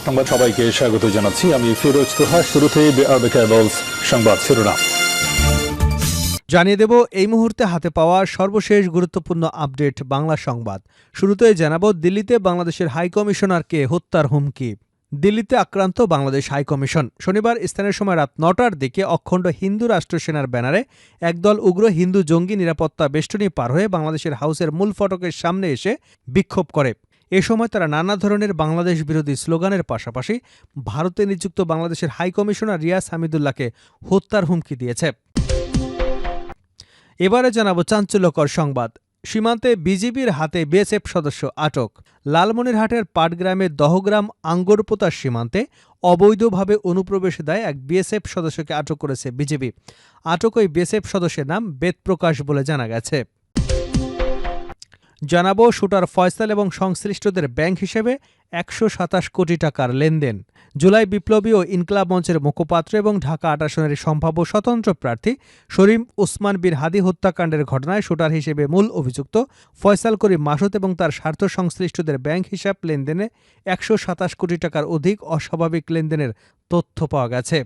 সংবাদ সবাইকে স্বাগত জানাচ্ছি। আমি ফিরোজ তোহা। শুরুতেই সংবাদ শিরোনাম জানিয়ে দেব এই মুহূর্তে হাতে পাওয়া সর্বশেষ গুরুত্বপূর্ণ আপডেট বাংলা সংবাদ। শুরুতেই জানাবো দিল্লিতে বাংলাদেশের হাইকমিশনারকে হত্যার হুমকি। দিল্লিতে আক্রান্ত বাংলাদেশ হাইকমিশন। শনিবার স্থানীয় সময় রাত ৯টার দিকে অখণ্ড হিন্দু রাষ্ট্র সেনার ব্যানারে একদল উগ্র হিন্দু জঙ্গি নিরাপত্তা বেষ্টনী পার হয়ে বাংলাদেশের হাউসের মূল ফটকের সামনে এসে বিক্ষোভ করে। এ সময় তারা নানা ধরনের বাংলাদেশ বিরোধী স্লোগানের পাশাপাশি ভারতে নিযুক্ত বাংলাদেশের হাইকমিশনার রিয়াজ হামিদুল্লাহকে হত্যার হুমকি দিয়েছে। এবারে জানাবো চাঞ্চল্যকর সংবাদ। সীমান্তে বিজিবির হাতে বিএসএফ সদস্য আটক। লালমনিরহাটের পাটগ্রামের দহগ্রাম আঙ্গরপোতা সীমান্তে অবৈধভাবে অনুপ্রবেশ দেয় এক বিএসএফ সদস্যকে আটক করেছে বিজিবি। আটক ওই বিএসএফ সদস্যের নাম বেদপ্রকাশ বলে জানা গেছে। জানাবো শুটার ফয়সাল এবং সংশ্লিষ্টদের ব্যাংক হিসেবে ১২৭ কোটি টাকার লেনদেন। জুলাই বিপ্লবী ও ইনকলাব মঞ্চের মুখপাত্র এবং ঢাকা ৮ আসনের সম্ভাব্য স্বতন্ত্র প্রার্থী শরীফ ওসমান বিন হাদি হত্যাকাণ্ডের ঘটনায় শুটার হিসেবে মূল অভিযুক্ত ফয়সাল করিম মাসুদ এবং তার স্বার্থ সংশ্লিষ্টদের ব্যাংক হিসাব লেনদেনে ১২৭ কোটি টাকার অধিক অস্বাভাবিক লেনদেনের তথ্য পাওয়া গেছে।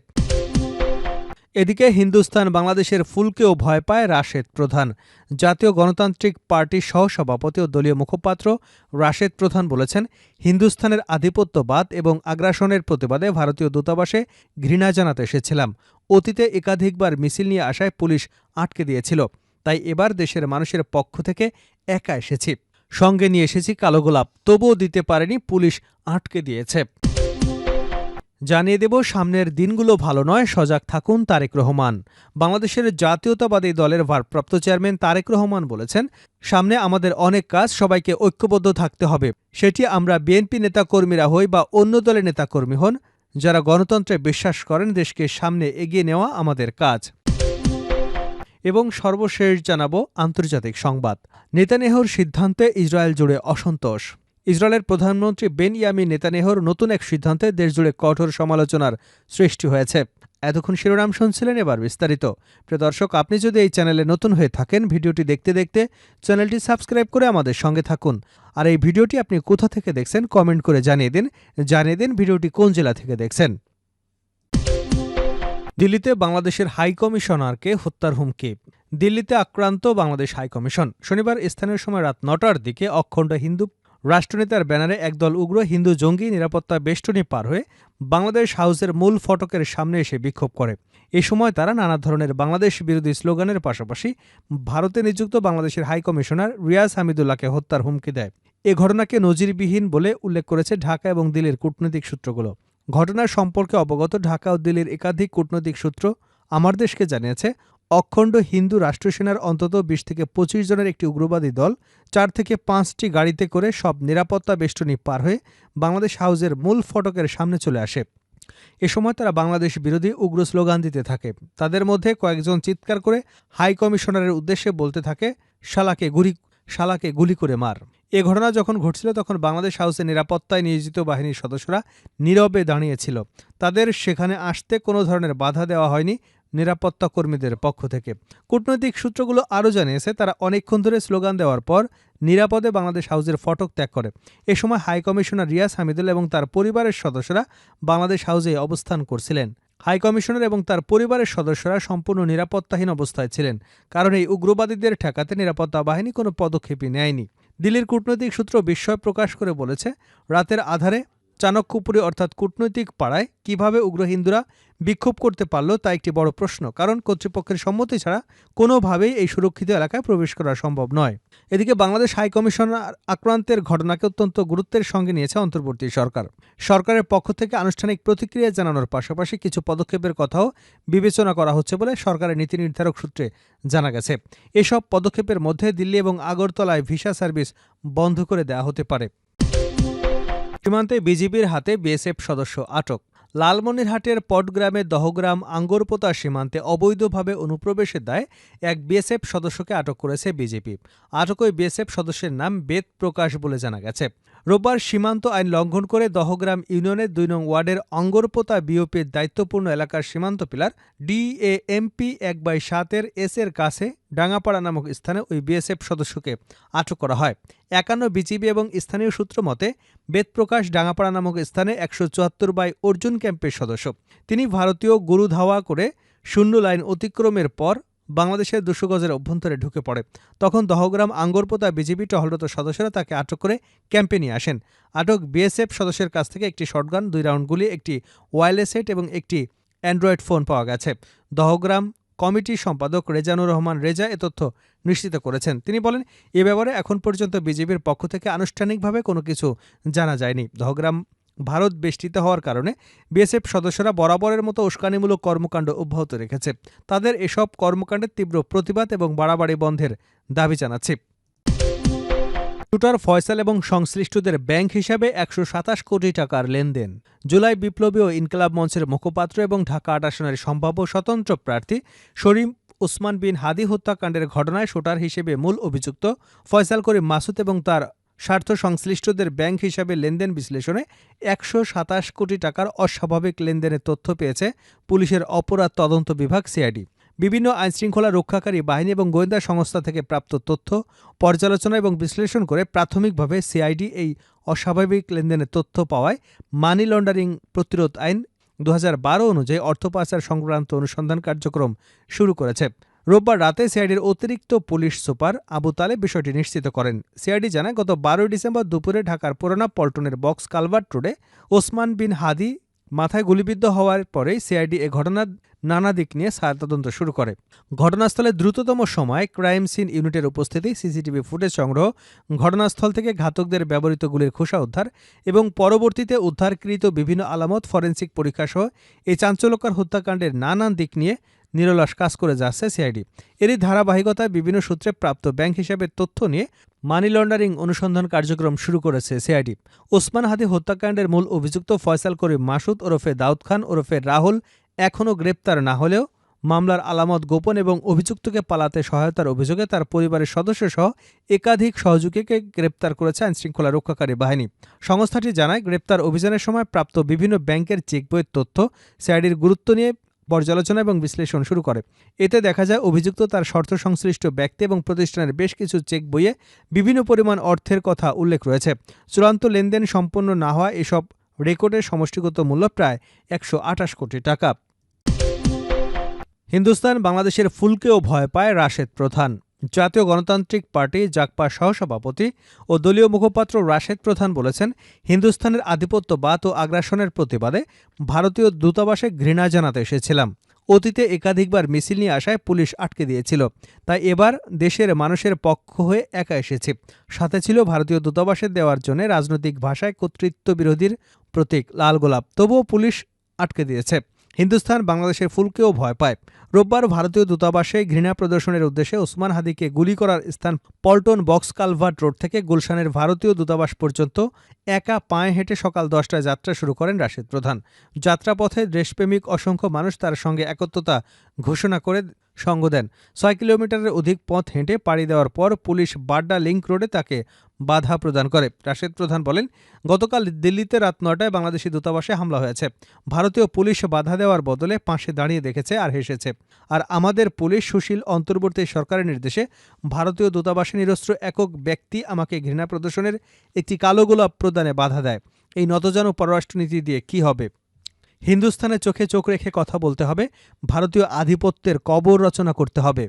এদিকে হিন্দুস্তান বাংলাদেশের ফুলকেও ভয় পায় রাশেদ প্রধান। জাতীয় গণতান্ত্রিক পার্টির সহসভাপতি ও দলীয় মুখপাত্র রাশেদ প্রধান বলেছেন, হিন্দুস্তানের আধিপত্যবাদ এবং আগ্রাসনের প্রতিবাদে ভারতীয় দূতাবাসে ঘৃণা জানাতে এসেছিলাম। অতীতে একাধিকবার মিছিল নিয়ে আসায় পুলিশ আটকে দিয়েছিল, তাই এবার দেশের মানুষের পক্ষ থেকে একা এসেছি। সঙ্গে নিয়ে এসেছি কালো গোলাপ, তবুও দিতে পারেনি, পুলিশ আটকে দিয়েছে। জানিয়ে দেব সামনের দিনগুলো ভালো নয়, সজাগ থাকুন তারেক রহমান। বাংলাদেশের জাতীয়তাবাদী দলের ভারপ্রাপ্ত চেয়ারম্যান তারেক রহমান বলেছেন, সামনে আমাদের অনেক কাজ, সবাইকে ঐক্যবদ্ধ থাকতে হবে। সেটি আমরা বিএনপি নেতাকর্মীরা হই বা অন্য দলের নেতাকর্মী হন, যারা গণতন্ত্রে বিশ্বাস করেন, দেশকে সামনে এগিয়ে নেওয়া আমাদের কাজ। এবং সর্বশেষ জানাবো আন্তর্জাতিক সংবাদ। নেতানিয়াহুর সিদ্ধান্তে ইসরায়েল জুড়ে অসন্তোষ। ইসরায়েলের প্রধানমন্ত্রী বেনয়ামিন নেতানিয়াহুর নতুন এক সিদ্ধান্তে দেশজুড়ে কঠোর সমালোচনার সৃষ্টি হয়েছে। এতক্ষণ শিরোনাম শুনছিলেন, এবার বিস্তারিত। প্রিয় দর্শক, আপনি যদি এই চ্যানেলে নতুন হয়ে থাকেন, ভিডিওটি দেখতে দেখতে চ্যানেলটি সাবস্ক্রাইব করে আমাদের সঙ্গে থাকুন। আর এই ভিডিওটি আপনি কোথা থেকে দেখছেন কমেন্ট করে জানিয়ে দিন ভিডিওটি কোন জেলা থেকে দেখছেন। দিল্লিতে বাংলাদেশের হাইকমিশনারকে হত্যার হুমকি। দিল্লিতে আক্রান্ত বাংলাদেশ হাইকমিশন। শনিবার স্থানীয় সময় রাত ৯টার দিকে অখণ্ড হিন্দু রাষ্ট্রনেতার ব্যানারে একদল উগ্র হিন্দু জঙ্গি নিরাপত্তা বেষ্টনী পার হয়ে বাংলাদেশ হাউসের মূল ফটকের সামনে এসে বিক্ষোভ করে। এ সময় তারা নানা ধরনের বাংলাদেশ বিরোধী স্লোগানের পাশাপাশি ভারতে নিযুক্ত বাংলাদেশের হাইকমিশনার রিয়াজ হামিদুল্লাহকে হত্যার হুমকি দেয়। এ ঘটনাকে নজিরবিহীন বলে উল্লেখ করেছে ঢাকা এবং দিল্লির কূটনৈতিক সূত্রগুলো। ঘটনার সম্পর্কে অবগত ঢাকা ও দিল্লির একাধিক কূটনৈতিক সূত্র আমার দেশকে জানিয়েছে, অখণ্ড হিন্দু রাষ্ট্রসেনার অন্তত ২০ থেকে ২৫ জনের একটি উগ্রবাদী দল ৪ থেকে ৫টি গাড়িতে করে সব নিরাপত্তা বেষ্টনী পার হয়ে বাংলাদেশ হাউসের মূল ফটকের সামনে চলে আসে। এ সময় তারা বাংলাদেশ বিরোধী উগ্র স্লোগান দিতে থাকে। তাদের মধ্যে কয়েকজন চিৎকার করে হাই কমিশনারের উদ্দেশ্যে বলতে থাকে, শালাকে গুলি করে মার। এ ঘটনা যখন ঘটছিল তখন বাংলাদেশ হাউসের নিরাপত্তায় নিয়োজিত বাহিনীর সদস্যরা নীরবে দাঁড়িয়েছিল। তাদের সেখানে আসতে কোনো ধরনের বাধা দেওয়া হয়নি নিরাপত্তা কর্মীদের পক্ষ থেকে। কূটনৈতিক সূত্রগুলো আরও জানিয়েছে, তারা অনেকক্ষণ ধরে স্লোগান দেওয়ার পর নিরাপদে বাংলাদেশ হাউসের ফটক ত্যাগ করে। এ সময় হাইকমিশনার রিয়াজ হামিদুল্লাহ এবং তার পরিবারের সদস্যরা বাংলাদেশ হাউসে অবস্থান করছিলেন। হাইকমিশনার এবং তার পরিবারের সদস্যরা সম্পূর্ণ নিরাপত্তাহীন অবস্থায় ছিলেন, কারণ এই উগ্রবাদীদের ঠেকাতে নিরাপত্তা বাহিনী কোনো পদক্ষেপই নেয়নি। দিল্লির কূটনৈতিক সূত্র বিস্ময় প্রকাশ করে বলেছে, রাতের আধারে চাণক্যপুরী অর্থাৎ কূটনৈতিক পাড়ায় কিভাবে উগ্র হিন্দুরা বিক্ষোভ করতে পারল তা একটি বড় প্রশ্ন, কারণ কর্তৃপক্ষের সম্মতি ছাড়া কোনোভাবেই এই সুরক্ষিত এলাকায় প্রবেশ করা সম্ভব নয়। এদিকে বাংলাদেশ হাইকমিশনার আক্রান্তের ঘটনাকে অত্যন্ত গুরুত্বের সঙ্গে নিয়েছে অন্তর্বর্তী সরকার। সরকারের পক্ষ থেকে আনুষ্ঠানিক প্রতিক্রিয়া জানানোর পাশাপাশি কিছু পদক্ষেপের কথাও বিবেচনা করা হচ্ছে বলে সরকারের নীতি নির্ধারক সূত্রে জানা গেছে। এসব পদক্ষেপের মধ্যে দিল্লি এবং আগরতলায় ভিসা সার্ভিস বন্ধ করে দেওয়া হতে পারে। সীমান্তে বিজিবির হাতে বিএসএফ সদস্য আটক। লালমনিরহাটের পটগ্রামের দহগ্রাম আঙ্গরপোতা সীমান্তে অবৈধভাবে অনুপ্রবেশের দায়ে এক বিএসএফ সদস্যকে আটক করেছে বিজেপি। আটক ওই বিএসএফ সদস্যের নাম বেদ প্রকাশ বলে জানা গেছে। রোববার সীমান্ত আইন লঙ্ঘন করে দহগ্রাম ইউনিয়নের ২ নং ওয়ার্ডের অঙ্গরপোতা বিওপির দায়িত্বপূর্ণ এলাকার সীমান্ত পিলার DAMP ১/৭ এর কাছে ডাঙ্গাপাড়া নামক স্থানে ওই বিএসএফ সদস্যকে আটক করা হয়। ৫১ বিজিবি এবং স্থানীয় সূত্র মতে বেদপ্রকাশ ডাঙ্গাপাড়া নামক স্থানে ১৭৪ অর্জুন ক্যাম্পের সদস্য। তিনি ভারতীয় গরু ধাওয়া করে শূন্য লাইন অতিক্রমের পর বাংলাদেশের ২০০ গজের অভ্যন্তরে ঢুকে পড়ে। তখন দহগ্রাম আঙ্গরপোতা বিজিবি টহলরত সদস্যরা তাকে আটক করে ক্যাম্পে নিয়ে আসেন। আটক বিএসএফ সদস্যের কাছ থেকে একটি শটগান, ২ রাউন্ড গুলি, একটি ওয়্যারলেস সেট এবং একটি অ্যান্ড্রয়েড ফোন পাওয়া গেছে। দহগ্রাম কমিটির সম্পাদক রেজানুর রহমান রেজা এ তথ্য নিশ্চিত করেছেন। তিনি বলেন, এ ব্যাপারে এখন পর্যন্ত বিজিবির পক্ষ থেকে আনুষ্ঠানিকভাবে কোনো কিছু জানা যায়নি। দহগ্রাম ভারত বেষ্টিত হওয়ার কারণে বিএসএফ সদস্যরা বরাবরের মতো উস্কানিমূলক কর্মকাণ্ড অব্যাহত রেখেছে। তাদের এসব কর্মকাণ্ডের তীব্র প্রতিবাদ এবং বাড়াবাড়ি বন্ধের দাবি জানাচ্ছে। শুটার ফয়সাল এবং সংশ্লিষ্টদের ব্যাংক হিসাবে ১২৭ কোটি টাকার লেনদেন। জুলাই বিপ্লবী ও ইনকিলাব মঞ্চের মুখপাত্র এবং ঢাকা ৮ আসনের সম্ভাব্য স্বতন্ত্র প্রার্থী শরীফ ওসমান বিন হাদি হত্যাকাণ্ডের ঘটনায় শুটার হিসেবে মূল অভিযুক্ত ফয়সাল করিম মাসুদ এবং তার স্বার্থ সংশ্লিষ্টদের ব্যাংক হিসাবে লেনদেন বিশ্লেষণে ১২৭ কোটি টাকার অস্বাভাবিক লেনদেনের তথ্য পেয়েছে পুলিশের অপরাধ তদন্ত বিভাগ সিআইডি। বিভিন্ন আইনশৃঙ্খলা রক্ষাকারী বাহিনী এবং গোয়েন্দা সংস্থা থেকে প্রাপ্ত তথ্য পর্যালোচনা এবং বিশ্লেষণ করে প্রাথমিকভাবে সিআইডি এই অস্বাভাবিক লেনদেনের তথ্য পাওয়ায় মানি লন্ডারিং প্রতিরোধ আইন ২০১২ অনুযায়ী অর্থ পাচার সংক্রান্ত অনুসন্ধান কার্যক্রম শুরু করেছে। রোববার রাতে সিআইডির অতিরিক্ত পুলিশ সুপার আবু তালেব বিষয়টি নিশ্চিত করেন। সিআইডি জানায়, গত ১২ ডিসেম্বর দুপুরে ঢাকার পুরানা পল্টনের বক্স কালভার্ট রোডে ওসমান বিন হাদি মাথায় গুলিবিদ্ধ হওয়ার পরেই সিআইডি এ ঘটনার নানা দিক নিয়ে তদন্ত শুরু করে। ঘটনাস্থলে দ্রুততম সময় ক্রাইম সিন ইউনিটের উপস্থিতি, সিসিটিভি ফুটেজ সংগ্রহ, ঘটনাস্থল থেকে ঘাতকদের ব্যবহৃত গুলির খোসা উদ্ধার এবং পরবর্তীতে উদ্ধারকৃত বিভিন্ন আলামত, ফরেনসিক পরীক্ষা সহ এই চাঞ্চল্যকর হত্যাকাণ্ডের নানান দিক নিয়ে নিরলস কাজ করে যাচ্ছে সিআইডি। এরই ধারাবাহিকতায় বিভিন্ন সূত্রে প্রাপ্ত ব্যাংক হিসাবের তথ্য নিয়ে মানি লন্ডারিং অনুসন্ধান কার্যক্রম শুরু করেছে সিআইডি। ওসমান হাদি হত্যাকাণ্ডের মূল অভিযুক্ত ফয়সাল করিম মাসুদ ওরফে দাউদ খান ওরফে রাহুল এখনও গ্রেপ্তার না হলেও মামলার আলামত গোপন এবং অভিযুক্তকে পালাতে সহায়তার অভিযোগে তার পরিবারের সদস্যসহ একাধিক সহযোগীকে গ্রেপ্তার করেছে আইনশৃঙ্খলা রক্ষাকারী বাহিনী। সংস্থাটি জানায়, গ্রেপ্তার অভিযানের সময় প্রাপ্ত বিভিন্ন ব্যাংকের চেকবইয়ের তথ্য সিআইডির গুরুত্ব নিয়ে পর্যালোচনা এবং বিশ্লেষণ শুরু করে। এতে দেখা যায়, অভিযুক্ত তার শর্ত সংশ্লিষ্ট ব্যক্তি এবং প্রতিষ্ঠানের বেশ কিছু চেক বইয়ে বিভিন্ন পরিমাণ অর্থের কথা উল্লেখ রয়েছে। চূড়ান্ত লেনদেন সম্পন্ন না হওয়া এসব রেকর্ডের সমষ্টিগত মূল্য প্রায় ১২৮ কোটি টাকা। হিন্দুস্তান বাংলাদেশের ফুলকেও ভয় পায় রাশেদ প্রধান। জাতীয় গণতান্ত্রিক পার্টি জাগপা সহসভাপতি ও দলীয় মুখপাত্র রাশেদ প্রধান বলেছেন, হিন্দুস্তানের আধিপত্যবাদ ও আগ্রাসনের প্রতিবাদে ভারতীয় দূতাবাসে ঘৃণা জানাতে এসেছিলাম। অতীতে একাধিকবার মিছিল নিয়ে আসায় পুলিশ আটকে দিয়েছিল, তাই এবার দেশের মানুষের পক্ষ হয়ে একা এসেছি। সাথে ছিল ভারতীয় দূতাবাসে দেওয়ার জন্য রাজনৈতিক ভাষায় কর্তৃত্ব বিরোধীর প্রতীক লাল গোলাপ, তবুও পুলিশ আটকে দিয়েছে। হিন্দুস্তান বাংলাদেশের ফুলকেও ভয় পায়। রোববার ভারতীয় দূতাবাসে ঘৃণা প্রদর্শনের উদ্দেশ্যে ওসমান হাদিকে গুলি করার স্থান পল্টন বক্স কালভার্ট রোড থেকে গুলশানের ভারতীয় দূতাবাস পর্যন্ত একা পায়ে হেঁটে সকাল ১০টায় যাত্রা শুরু করেন রাশেদ প্রধান। যাত্রাপথে দেশপ্রেমিক অসংখ্য মানুষ তার সঙ্গে একত্রতা ঘোষণা করে সঙ্গ দেন। ৬ কিলোমিটারের অধিক পথ হেঁটে পাড়ি দেওয়ার পর পুলিশ বাড্ডা লিংক রোডে তাকে বাধা প্রদান করে। রাশেদ প্রধান বলেন, গতকাল দিল্লিতে রাত ৯টায় বাংলাদেশি দূতাবাসে হামলা হয়েছে। ভারতীয় পুলিশ বাধা দেওয়ার বদলে পাশে দাঁড়িয়ে দেখেছে আর হেসেছে। আর আমাদের পুলিশ সুশীল অন্তর্বর্তী সরকারের নির্দেশে ভারতীয় দূতাবাসে নিরস্ত্র একক ব্যক্তি আমাকে ঘৃণা প্রদর্শনের একটি কালো গোলাপ প্রদানে বাধা দেয়। এই নতজানু পররাষ্ট্রনীতি দিয়ে কি হবে? হিন্দুস্তানের চোখে চোখ রেখে কথা বলতে হবে, ভারতীয় আধিপত্যের কবর রচনা করতে হবে।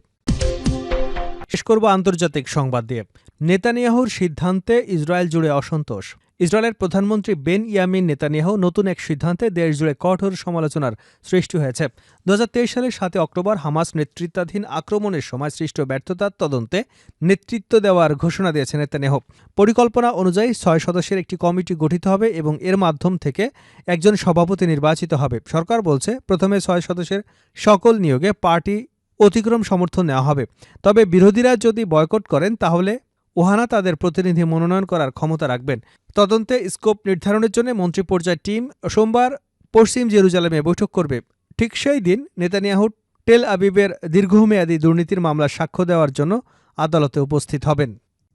শেষ করব আন্তর্জাতিক সংবাদ দিয়ে। নেতানিয়াহুর সিদ্ধান্তে ইসরায়েল জুড়ে অসন্তোষ। ইসরায়েলের প্রধানমন্ত্রী বেনয়ামিন নেতানিয়াহু নতুন এক সিদ্ধান্তে দেশ জুড়ে কঠোর সমালোচনার সৃষ্টি হয়েছে। ২০২৩ সালের ৭ অক্টোবর হামাস নেতৃত্বাধীন আক্রমণের সময় সৃষ্ট ব্যর্থতার তদন্তে নেতৃত্ব দেওয়ার ঘোষণা দিয়েছে নেতানিয়াহু। পরিকল্পনা অনুযায়ী ৬ সদস্যের একটি কমিটি গঠিত হবে এবং এর মাধ্যম থেকে একজন সভাপতি নির্বাচিত হবে। সরকার বলছে, প্রথমে ৬ সদস্যের সকল নিয়োগে পার্টি অতিক্রম সমর্থন নেওয়া হবে। তবে বিরোধীরা যদি বয়কট করেন তাহলে ওহানা তাদের প্রতিনিধি মনোনয়ন করার ক্ষমতা রাখবেন। তদন্তে স্কোপ নির্ধারণের জন্য মন্ত্রী পর্যায়ের টিম সোমবার পশ্চিম জেরুজালেমে বৈঠক করবে। ঠিক সেই দিন নেতানিয়াহু টেল আবিবের দীর্ঘমেয়াদী দুর্নীতির মামলার সাক্ষ্য দেওয়ার জন্য আদালতে উপস্থিত হবেন।